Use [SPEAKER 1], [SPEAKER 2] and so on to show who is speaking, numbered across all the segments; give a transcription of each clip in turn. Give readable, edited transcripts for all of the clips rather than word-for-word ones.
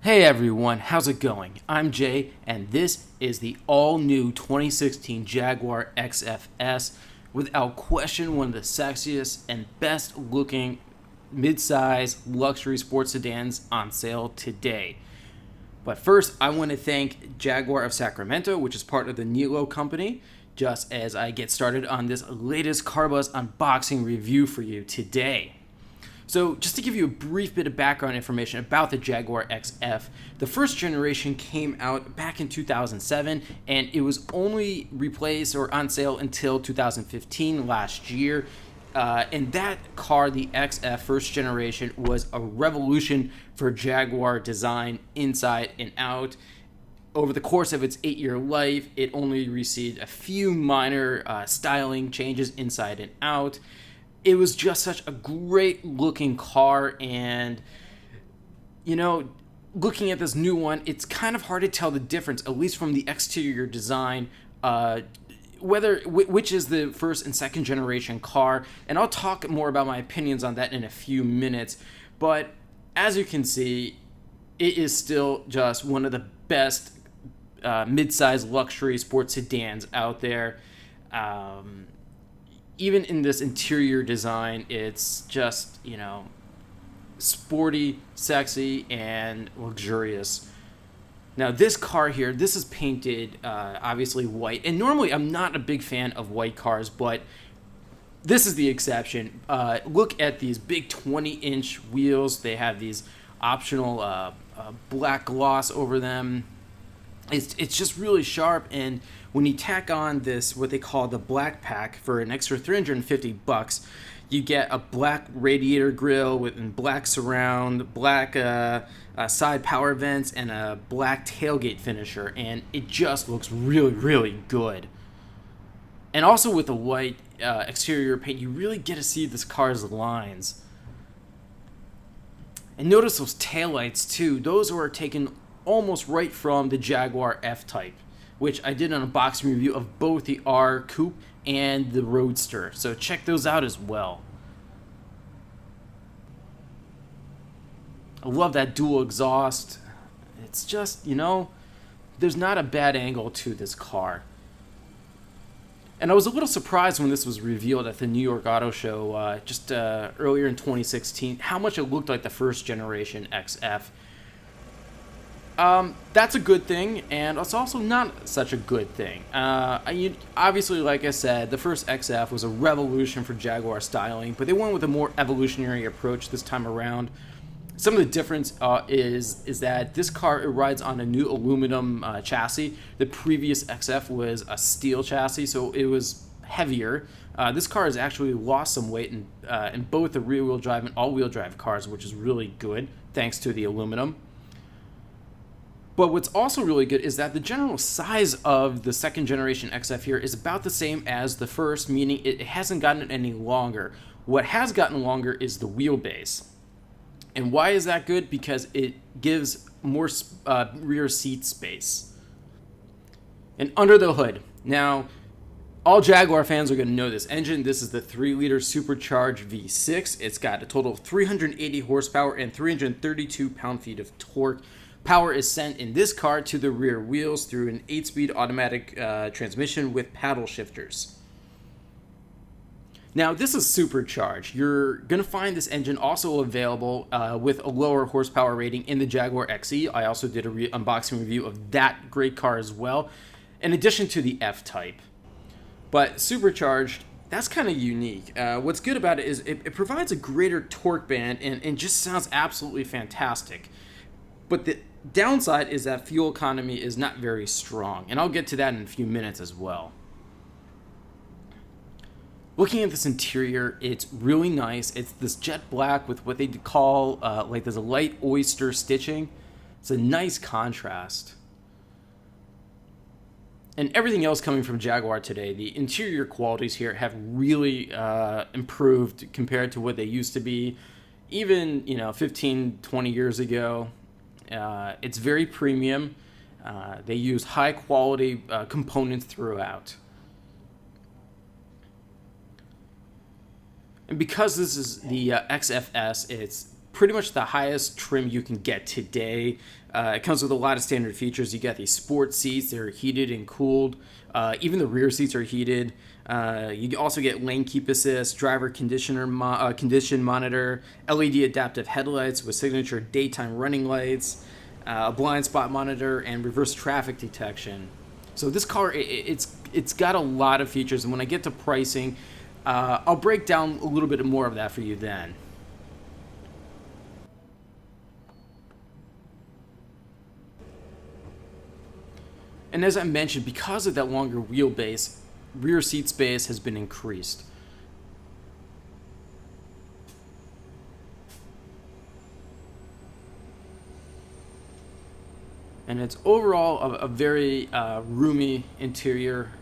[SPEAKER 1] Hey everyone, how's it going? I'm Jay, and this is the all-new 2016 Jaguar XF, without question one of the sexiest and best-looking mid-size luxury sports sedans on sale today. But first, I want to thank Jaguar of Sacramento, which is part of the Nilo company, just as I get started on this latest car buzz unboxing review for you today. So just to give you a brief bit of background information about the Jaguar XF, the first generation came out back in 2007, and it was only replaced or on sale until 2015 last year. And that car, the XF first generation, was a revolution for Jaguar design inside and out. Over the course of its 8-year life, it only received a few minor styling changes inside and out. It was just such a great looking car, and looking at this new one, it's kind of hard to tell the difference, at least from the exterior design, which is the first and second generation car, and I'll talk more about my opinions on that in a few minutes. But as you can see, it is still just one of the best mid-size luxury sports sedans out there. Even in this interior design, it's just, sporty, sexy, and luxurious. Now, this car here, this is painted, obviously, white. And normally, I'm not a big fan of white cars, but this is the exception. Look at these big 20-inch wheels. They have these optional black gloss over them. It's just really sharp, and when you tack on this, what they call the black pack, for an extra $350, you get a black radiator grille with black surround, black side power vents, and a black tailgate finisher, and it just looks really, really good. And also with the white exterior paint, you really get to see this car's lines. And notice those taillights too. Those are taken almost right from the Jaguar F-Type, which I did an unboxing review of both the R Coupe and the Roadster, so check those out as well. I love that dual exhaust. It's just, there's not a bad angle to this car. And I was a little surprised when this was revealed at the New York Auto Show just earlier in 2016, how much it looked like the first generation XF. That's a good thing, and it's also not such a good thing. Obviously, like I said, the first XF was a revolution for Jaguar styling, but they went with a more evolutionary approach this time around. Some of the difference is that this car, it rides on a new aluminum chassis. The previous XF was a steel chassis, so it was heavier. This car has actually lost some weight in both the rear-wheel drive and all-wheel drive cars, which is really good, thanks to the aluminum. But what's also really good is that the general size of the second generation XF here is about the same as the first, meaning it hasn't gotten any longer. What has gotten longer is the wheelbase. And why is that good? Because it gives more rear seat space. And under the hood, now, all Jaguar fans are going to know this engine. This is the 3-liter Supercharged V6. It's got a total of 380 horsepower and 332 pound-feet of torque. Power is sent in this car to the rear wheels through an 8-speed automatic transmission with paddle shifters. Now, this is supercharged. You're going to find this engine also available with a lower horsepower rating in the Jaguar XE. I also did a unboxing review of that great car as well, in addition to the F-Type. But supercharged, that's kind of unique. What's good about it is it provides a greater torque band and just sounds absolutely fantastic. But the downside is that fuel economy is not very strong, and I'll get to that in a few minutes as well. Looking at this interior, it's really nice. It's this jet black with what they call there's a light oyster stitching. It's a nice contrast. And everything else coming from Jaguar today, the interior qualities here have really improved compared to what they used to be, even 15, 20 years ago. It's very premium. They use high quality components throughout. And because this is the XFS, it's pretty much the highest trim you can get today. It comes with a lot of standard features. You got these sport seats. They're heated and cooled. Even the rear seats are heated. You also get lane keep assist, driver condition monitor, LED adaptive headlights with signature daytime running lights, a blind spot monitor, and reverse traffic detection. So this car, it's got a lot of features, and when I get to pricing, I'll break down a little bit more of that for you then. And as I mentioned, because of that longer wheelbase, rear seat space has been increased. And it's overall a very roomy interior.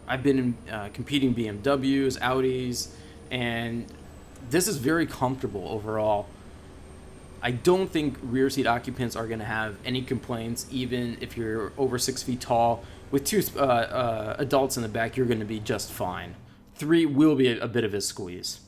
[SPEAKER 1] I've been in competing BMWs, Audis, and this is very comfortable overall. I don't think rear seat occupants are going to have any complaints, even if you're over 6 feet tall. With two adults in the back, you're going to be just fine. 3 will be a bit of a squeeze.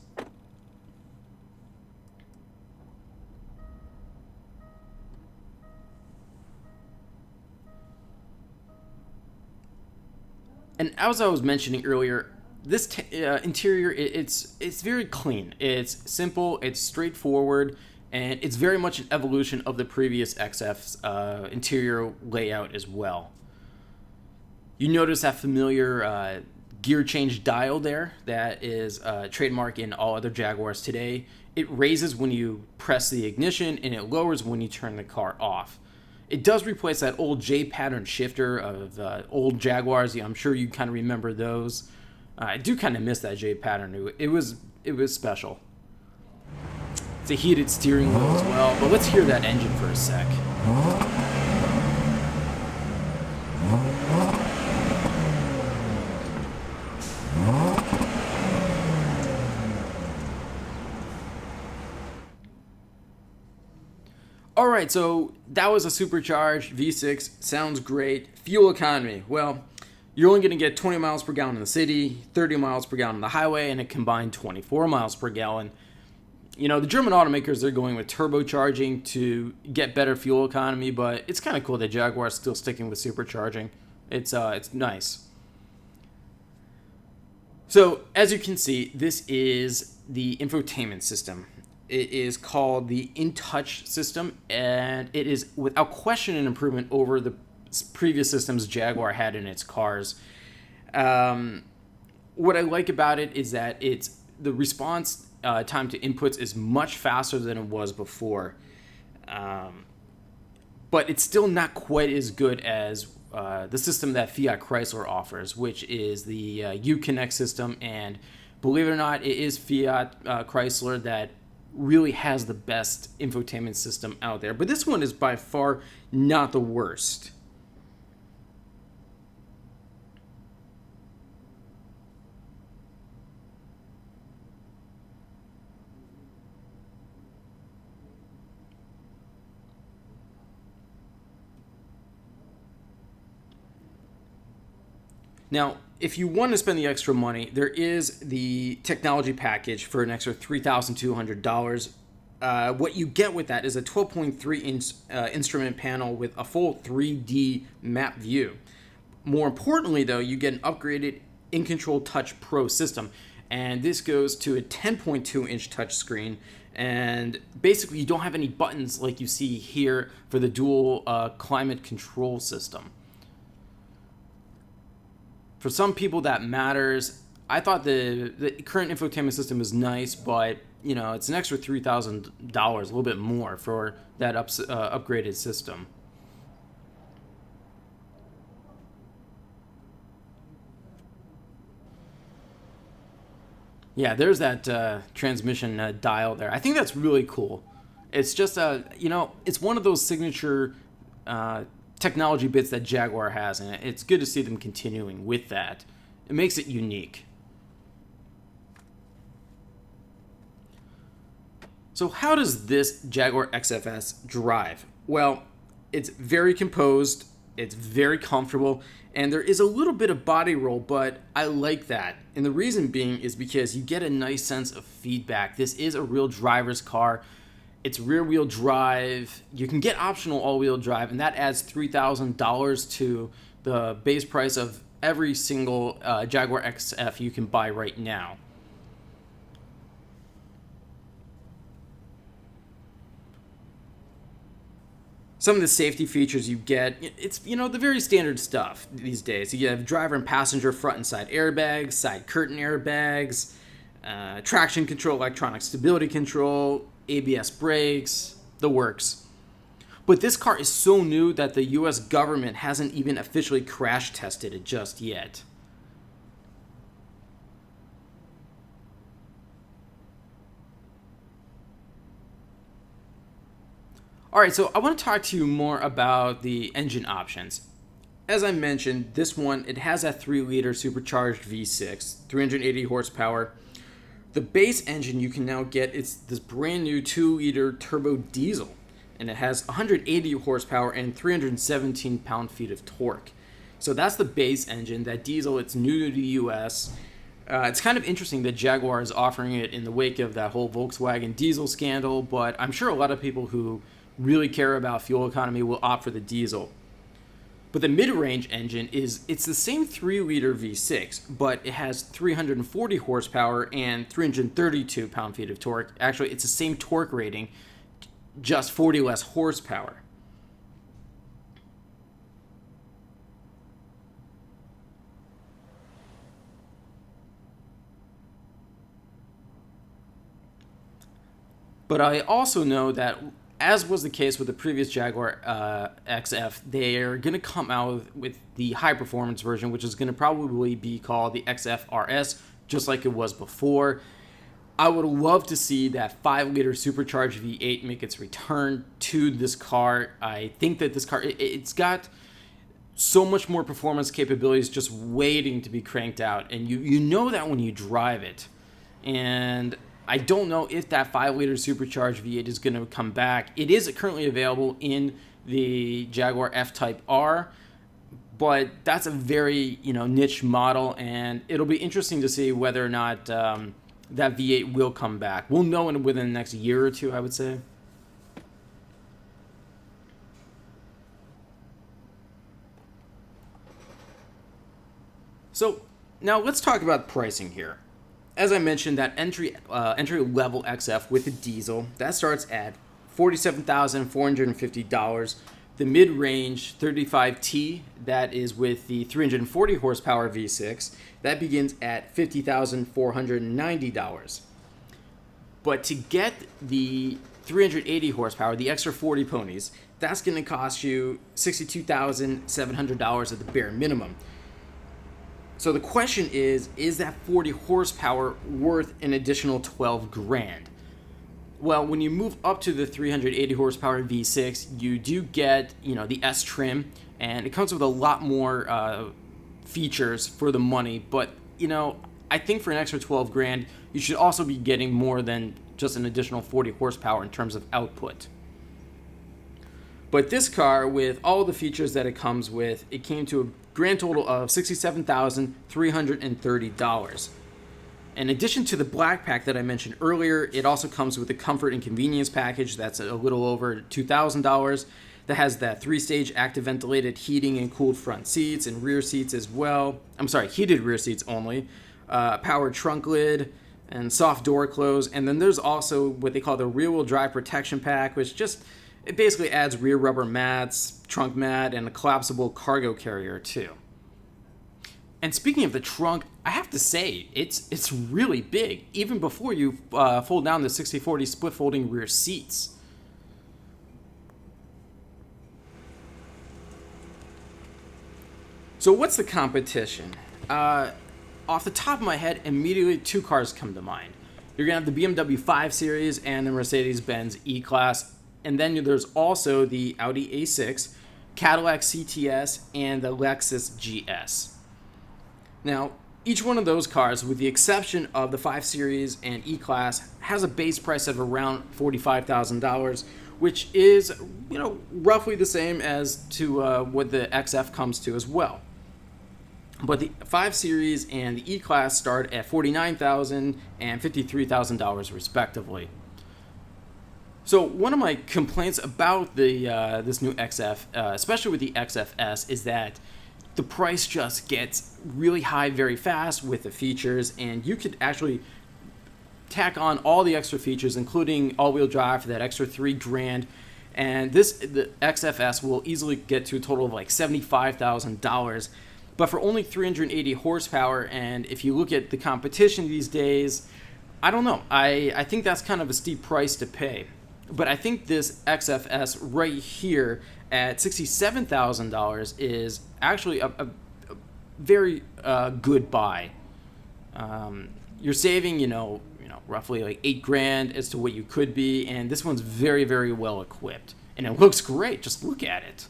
[SPEAKER 1] And as I was mentioning earlier, this interior, it's very clean. It's simple, it's straightforward, and it's very much an evolution of the previous XF's interior layout as well. You notice that familiar gear change dial there that is trademark in all other Jaguars today. It raises when you press the ignition, and it lowers when you turn the car off. It does replace that old J-pattern shifter of old Jaguars. I'm sure you kind of remember those. I do kind of miss that J-pattern. It was special. It's a heated steering wheel as well. But let's hear that engine for a sec. Alright, so that was a supercharged V6. Sounds great. Fuel economy. Well, you're only going to get 20 miles per gallon in the city, 30 miles per gallon on the highway, and a combined 24 miles per gallon. You know, the German automakers, they're going with turbocharging to get better fuel economy, but it's kind of cool that Jaguar's still sticking with supercharging. It's nice. So, as you can see, this is the infotainment system. It is called the InTouch system, and it is without question an improvement over the previous systems Jaguar had in its cars. What I like about it is that the response time to inputs is much faster than it was before, but it's still not quite as good as the system that Fiat Chrysler offers, which is the Uconnect system. And believe it or not, it is Fiat Chrysler that really has the best infotainment system out there. But this one is by far not the worst. Now, if you want to spend the extra money, there is the technology package for an extra $3,200. What you get with that is a 12.3-inch instrument panel with a full 3D map view. More importantly, though, you get an upgraded InControl Touch Pro system, and this goes to a 10.2-inch touchscreen. And basically, you don't have any buttons like you see here for the dual climate control system. For some people, that matters. I thought the current infotainment system is nice, but you know, it's an extra $3,000, a little bit more for that upgraded system. Yeah, there's that transmission dial there. I think that's really cool. It's just it's one of those signature technology bits that Jaguar has, and it's good to see them continuing with that. It makes it unique. So how does this Jaguar XFS drive? Well, it's very composed, it's very comfortable, and there is a little bit of body roll, but I like that. And the reason being is because you get a nice sense of feedback. This is a real driver's car. It's rear-wheel drive. You can get optional all-wheel drive, and that adds $3,000 to the base price of every single Jaguar XF you can buy right now. Some of the safety features you get, it's, the very standard stuff these days. You have driver and passenger front and side airbags, side curtain airbags, traction control, electronic stability control, ABS brakes, the works. But this car is so new that the US government hasn't even officially crash tested it just yet. Alright, so I want to talk to you more about the engine options. As I mentioned, this one, it has a 3-liter supercharged V6, 380 horsepower. The base engine you can now get, it's this brand new 2-liter turbo diesel, and it has 180 horsepower and 317 pound-feet of torque. So that's the base engine. That diesel, it's new to the US. It's kind of interesting that Jaguar is offering it in the wake of that whole Volkswagen diesel scandal, but I'm sure a lot of people who really care about fuel economy will opt for the diesel. But the mid-range engine it's the same 3-liter V6, but it has 340 horsepower and 332 pound-feet of torque. Actually, it's the same torque rating, just 40 less horsepower. But I also know that, as was the case with the previous Jaguar XF, they're going to come out with the high-performance version, which is going to probably be called the XF RS, just like it was before. I would love to see that 5-liter supercharged V8 make its return to this car. I think that this car, it's got so much more performance capabilities just waiting to be cranked out, and you know that when you drive it. And I don't know if that 5-liter supercharged V8 is going to come back. It is currently available in the Jaguar F-Type R, but that's a very niche model, and it'll be interesting to see whether or not that V8 will come back. We'll know within the next year or two, I would say. So now let's talk about pricing here. As I mentioned, that entry level XF with a diesel, that starts at $47,450. The mid-range 35T, that is with the 340 horsepower V6, that begins at $50,490. But to get the 380 horsepower, the extra 40 ponies, that's going to cost you $62,700 at the bare minimum. So the question is that 40 horsepower worth an additional 12 grand? Well, when you move up to the 380 horsepower V6, you do get, the S trim, and it comes with a lot more features for the money. But, I think for an extra 12 grand, you should also be getting more than just an additional 40 horsepower in terms of output. But this car, with all the features that it comes with, it came to a grand total of $67,330. In addition to the black pack that I mentioned earlier, it also comes with the comfort and convenience package that's a little over $2,000. That has that 3-stage active ventilated heating and cooled front seats and rear seats as well. Heated rear seats only. Powered trunk lid and soft door close. And then there's also what they call the rear-wheel drive protection pack, which it basically adds rear rubber mats, trunk mat, and a collapsible cargo carrier too. And speaking of the trunk, I have to say, it's really big, even before you fold down the 60/40 split folding rear seats. So what's the competition? Off the top of my head, immediately 2 cars come to mind. You're going to have the BMW 5 Series and the Mercedes-Benz E-Class. And then there's also the Audi A6, Cadillac CTS, and the Lexus GS. Now, each one of those cars, with the exception of the 5 Series and E-Class, has a base price of around $45,000, which is, roughly the same as to what the XF comes to as well. But the 5 Series and the E-Class start at $49,000 and $53,000 respectively. So one of my complaints about the this new XF, especially with the XFS, is that the price just gets really high very fast with the features, and you could actually tack on all the extra features, including all-wheel drive for that extra $3,000. And the XFS will easily get to a total of like $75,000, but for only 380 horsepower. And if you look at the competition these days, I don't know. I think that's kind of a steep price to pay. But I think this XFS right here at $67,000 is actually a very good buy. You're saving, roughly like $8,000 as to what you could be, and this one's very, very well equipped, and it looks great. Just look at it.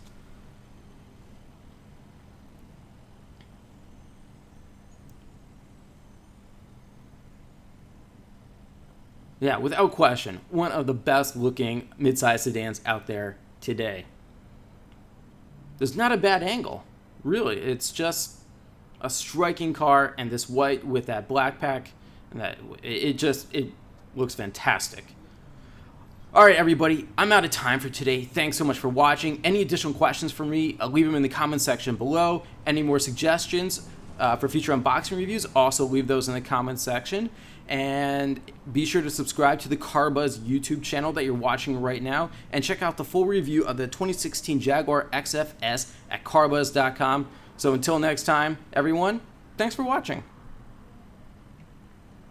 [SPEAKER 1] Yeah, without question, one of the best looking midsize sedans out there today. There's not a bad angle, really. It's just a striking car, and this white with that black pack, and that it looks fantastic. All right, everybody, I'm out of time for today. Thanks so much for watching. Any additional questions for me, leave them in the comment section below. Any more suggestions for future unboxing reviews, also leave those in the comment section. And be sure to subscribe to the CarBuzz YouTube channel that you're watching right now, and check out the full review of the 2016 Jaguar XF S at carbuzz.com. So until next time, everyone, thanks for watching.